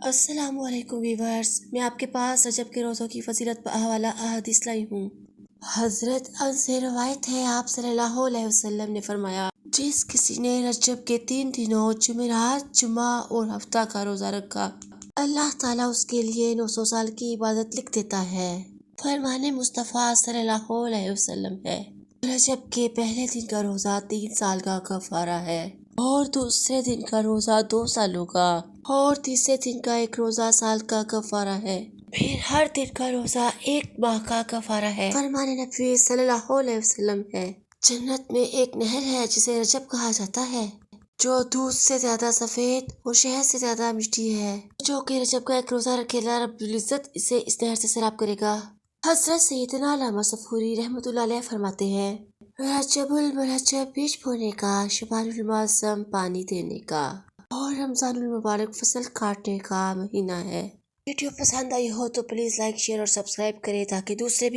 السلام علیکم ویورز، میں آپ کے پاس رجب کے روزوں کی فضیلت پر حوالہ احادیث لائی ہوں۔ حضرت انس سے روایت ہے، آپ صلی اللہ علیہ وسلم نے فرمایا، جس کسی نے رجب کے 3 دنوں جمعرات، جمعہ اور ہفتہ کا روزہ رکھا، اللہ تعالیٰ اس کے لیے 900 سال کی عبادت لکھ دیتا ہے۔ فرمان مصطفیٰ صلی اللہ علیہ وسلم ہے، رجب کے پہلے دن کا روزہ 3 سال کا کفارہ ہے، اور دوسرے دن کا روزہ 2 سالوں کا، اور تیسرے دن کا ایک روزہ سال کا کفارہ ہے، پھر ہر دن کا روزہ 1 ماہ کا کفارہ ہے۔ فرمان نبی صلی اللہ علیہ وسلم ہے، جنت میں ایک نہر ہے جسے رجب کہا جاتا ہے، جو دودھ سے زیادہ سفید اور شہد سے زیادہ میٹھی ہے۔ جو کہ رجب کا ایک روزہ رکھے، اللہ رب العزت اسے اس نہر سے سیراب کرے گا۔ حضرت سیدنا علامہ صفوری رحمۃ اللہ علیہ فرماتے ہیں، رجب المرجب بیج بونے کا، شعبان المعظم پانی دینے کا، اور رمضان المبارک فصل کاٹنے کا مہینہ ہے۔ ویڈیو پسند آئی ہو تو پلیز لائک، شیئر اور سبسکرائب کریں تاکہ دوسرے بھی